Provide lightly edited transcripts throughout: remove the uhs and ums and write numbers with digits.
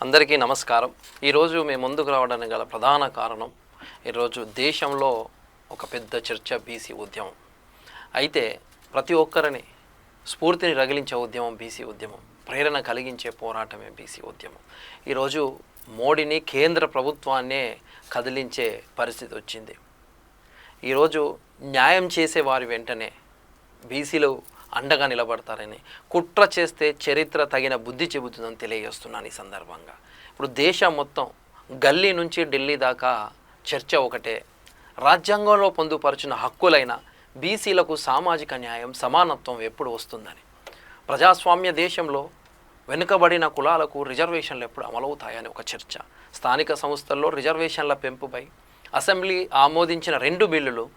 అందరికీ నమస్కారం. ఈరోజు మేము ముందుకు రావడానికి గల ప్రధాన కారణం, ఈరోజు దేశంలో ఒక పెద్ద చర్చ బీసీ ఉద్యమం. అయితే ప్రతి ఒక్కరిని స్ఫూర్తిని రగిలించే ఉద్యమం బీసీ ఉద్యమం, ప్రేరణ కలిగించే పోరాటమే బీసీ ఉద్యమం. ఈరోజు మోడీని, కేంద్ర ప్రభుత్వాన్నే కదిలించే పరిస్థితి వచ్చింది. ఈరోజు న్యాయం చేసే వారి వెంటనే బీసీలు అండగా నిలబడతారని, కుట్ర చేస్తే చరిత్ర తగిన బుద్ధి చెబుతుందని తెలియజేస్తున్నాను. ఈ సందర్భంగా ఇప్పుడు దేశం మొత్తం గల్లీ నుంచి ఢిల్లీ దాకా చర్చ ఒకటే, రాజ్యాంగంలో పొందుపరిచిన హక్కులైన బీసీలకు సామాజిక న్యాయం, సమానత్వం ఎప్పుడు వస్తుందని. ప్రజాస్వామ్య దేశంలో వెనుకబడిన కులాలకు రిజర్వేషన్లు ఎప్పుడు అమలవుతాయని ఒక చర్చ. స్థానిక సంస్థల్లో రిజర్వేషన్ల పెంపుపై అసెంబ్లీ ఆమోదించిన 2 బిల్లులు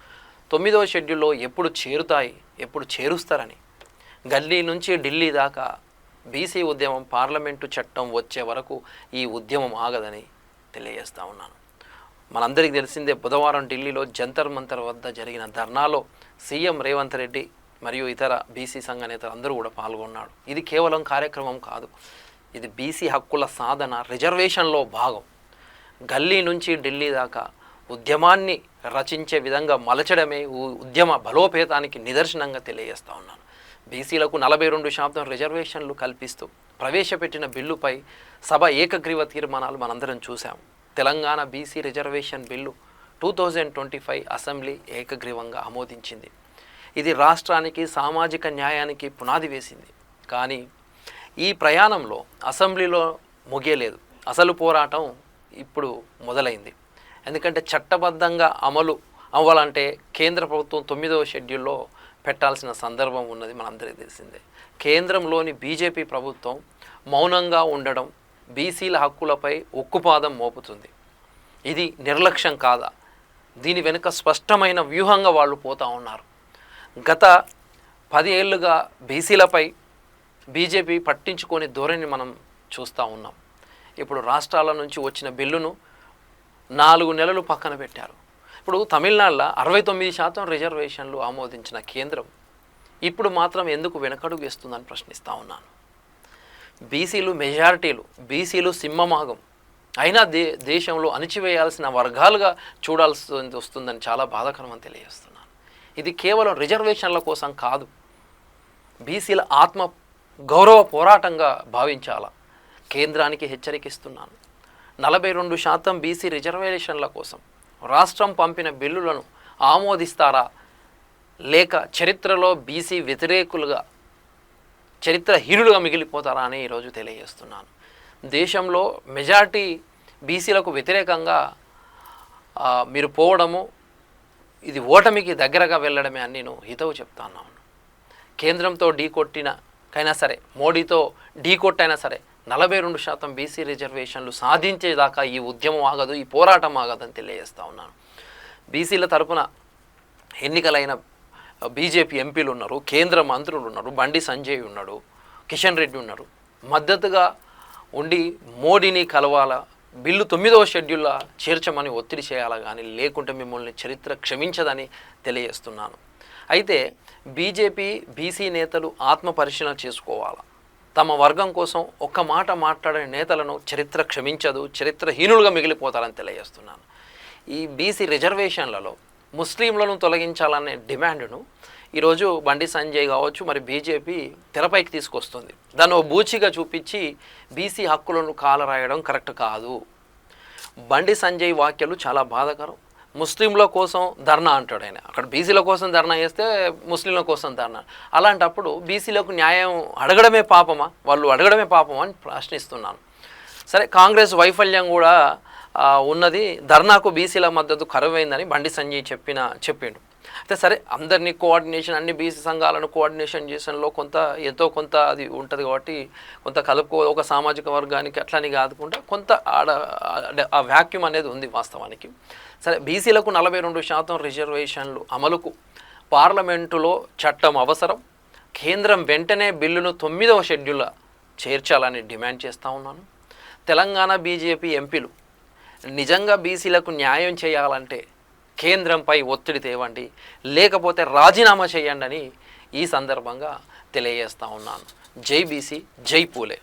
9వ షెడ్యూల్లో ఎప్పుడు చేరుతాయి, ఎప్పుడు చేరుస్తారని. గల్లీ నుంచి ఢిల్లీ దాకా బీసీ ఉద్యమం, పార్లమెంటు చట్టం వచ్చే వరకు ఈ ఉద్యమం ఆగదని తెలియజేస్తూ ఉన్నాను. మనందరికీ తెలిసిందే, బుధవారం ఢిల్లీలో జంతర్ మంతర్ వద్ద జరిగిన ధర్నాలో సీఎం రేవంత్ రెడ్డి మరియు ఇతర బీసీ సంఘ నేతలు అందరూ కూడా పాల్గొన్నాడు. ఇది కేవలం కార్యక్రమం కాదు, ఇది బీసీ హక్కుల సాధన, రిజర్వేషన్లో భాగం. గల్లీ నుంచి ఢిల్లీ దాకా ఉద్యమాన్ని రచించే విధంగా మలచడమే ఉద్యమ బలోపేతానికి నిదర్శనంగా తెలియజేస్తూ ఉన్నాను. బీసీలకు 42% రిజర్వేషన్లు కల్పిస్తూ ప్రవేశపెట్టిన బిల్లుపై సభ ఏకగ్రీవ తీర్మానాలు మనందరం చూసాం. Telangana BC reservation bill 2025 assembly ఏకగ్రీవంగా ఆమోదించింది. ఇది రాష్ట్రానికి సామాజిక న్యాయానికి పునాది వేసింది. కానీ ఈ ప్రయాణంలో అసెంబ్లీలో ముగియలేదు. అసలు పోరాటం ఇప్పుడు మొదలైంది. ఎందుకంటే చట్టబద్ధంగా అమలు అవ్వాలంటే కేంద్ర ప్రభుత్వం 9వ షెడ్యూల్లో పెట్టాల్సిన సందర్భం ఉన్నది, మనందరికీ తెలిసిందే. కేంద్రంలోని బీజేపీ ప్రభుత్వం మౌనంగా ఉండడం బీసీల హక్కులపై ఉక్కుపాదం మోపుతుంది. ఇది నిర్లక్ష్యం కాదా? దీని వెనుక స్పష్టమైన వ్యూహంగా వాళ్ళు పోతూ ఉన్నారు. గత 10 ఏళ్ళుగా బీసీలపై బీజేపీ పట్టించుకొని ధోరణి మనం చూస్తూ ఉన్నాం. ఇప్పుడు రాష్ట్రాల నుంచి వచ్చిన బిల్లును 4 నెలలు పక్కన పెట్టారు. ఇప్పుడు తమిళనాడులో 69% రిజర్వేషన్లు ఆమోదించిన కేంద్రం ఇప్పుడు మాత్రం ఎందుకు వెనకడుగు వేస్తుందని ప్రశ్నిస్తూ ఉన్నాను. బీసీలు మెజారిటీలు, బీసీలు సింహమాగం అయినా దేశంలో అణిచివేయాల్సిన వర్గాలుగా చూడాల్సి వస్తుందని చాలా బాధాకరమని తెలియజేస్తున్నాను. ఇది కేవలం రిజర్వేషన్ల కోసం కాదు, బీసీల ఆత్మ గౌరవ పోరాటంగా భావించాలా. కేంద్రానికి హెచ్చరికిస్తున్నాను. 42% బీసీ రిజర్వేషన్ల కోసం రాష్ట్రం పంపిన బిల్లులను ఆమోదిస్తారా, లేక చరిత్రలో బీసీ వ్యతిరేకులుగా, చరిత్రహీనులుగా మిగిలిపోతారా అని ఈరోజు తెలియజేస్తున్నాను. దేశంలో మెజారిటీ బీసీలకు వ్యతిరేకంగా మీరు పోవడము, ఇది ఓటమికి దగ్గరగా వెళ్ళడమే అని నేను హితవు చెప్తాను. కేంద్రంతో ఢీకొట్టినకైనా సరే, మోడీతో ఢీకొట్టైనా సరే 42% బీసీ రిజర్వేషన్లు సాధించేదాకా ఈ ఉద్యమం ఆగదు, ఈ పోరాటం ఆగదని తెలియజేస్తూ ఉన్నాను. బీసీల తరపున ఎన్నికలైన బీజేపీ ఎంపీలు ఉన్నారు, కేంద్ర మంత్రులు ఉన్నారు, బండి సంజయ్ ఉన్నాడు, కిషన్ రెడ్డి ఉన్నారు. మద్దతుగా ఉండి మోడీని కలవాలా, బిల్లు 9వ షెడ్యూల్లో చేర్చమని ఒత్తిడి చేయాలా, కానీ లేకుంటే మిమ్మల్ని చరిత్ర క్షమించదని తెలియజేస్తున్నాను. అయితే బీజేపీ, బీసీ నేతలు ఆత్మ పరిశీలన చేసుకోవాలా. తమ వర్గం కోసం ఒక్క మాట మాట్లాడే నేతలను చరిత్ర క్షమించదు, చరిత్రహీనులుగా మిగిలిపోతారని తెలియజేస్తున్నాను. ఈ బీసీ రిజర్వేషన్లలో ముస్లింలను తొలగించాలనే డిమాండ్ను ఈరోజు బండి సంజయ్ కావచ్చు, మరి బీజేపీ తెరపైకి తీసుకొస్తుంది. దాన్ని బూచిగా చూపించి బీసీ హక్కులను కాలరాయడం కరెక్ట్ కాదు. బండి సంజయ్ వ్యాఖ్యలు చాలా బాధాకరం. ముస్లింల కోసం ధర్నా అంటాడు ఆయన. అక్కడ బీసీల కోసం ధర్నా చేస్తే ముస్లింల కోసం ధర్నా. అలాంటప్పుడు బీసీలకు న్యాయం అడగడమే పాపమా, వాళ్ళు అడగడమే పాపమా అని ప్రశ్నిస్తున్నాను. సరే, కాంగ్రెస్ వైఫల్యం కూడా ఉన్నది, ధర్నాకు బీసీల మద్దతు కరువైందని బండి సంజయ్ చెప్పిండు. అయితే సరే, అందరినీ కోఆర్డినేషన్, అన్ని బీసీ సంఘాలను కోఆర్డినేషన్ చేసడంలో ఎంతో కొంత అది ఉంటుంది కాబట్టి కొంత ఒక సామాజిక వర్గానికి అట్లని కాదుకుంటే కొంత ఆ వ్యాక్యూమ్ అనేది ఉంది వాస్తవానికి. సరే, బీసీలకు 42% రిజర్వేషన్లు అమలుకు పార్లమెంటులో చట్టం అవసరం. కేంద్రం వెంటనే బిల్లును 9వ షెడ్యూల్లో చేర్చాలని డిమాండ్ చేస్తూ ఉన్నాను. తెలంగాణ బీజేపీ ఎంపీలు నిజంగా బీసీలకు న్యాయం చేయాలంటే కేంద్రంపై ఒత్తిడి తేవండి, లేకపోతే రాజీనామా చేయండి అని ఈ సందర్భంగా తెలియజేస్తూ ఉన్నాను. జై బీసీ, జై పూలే.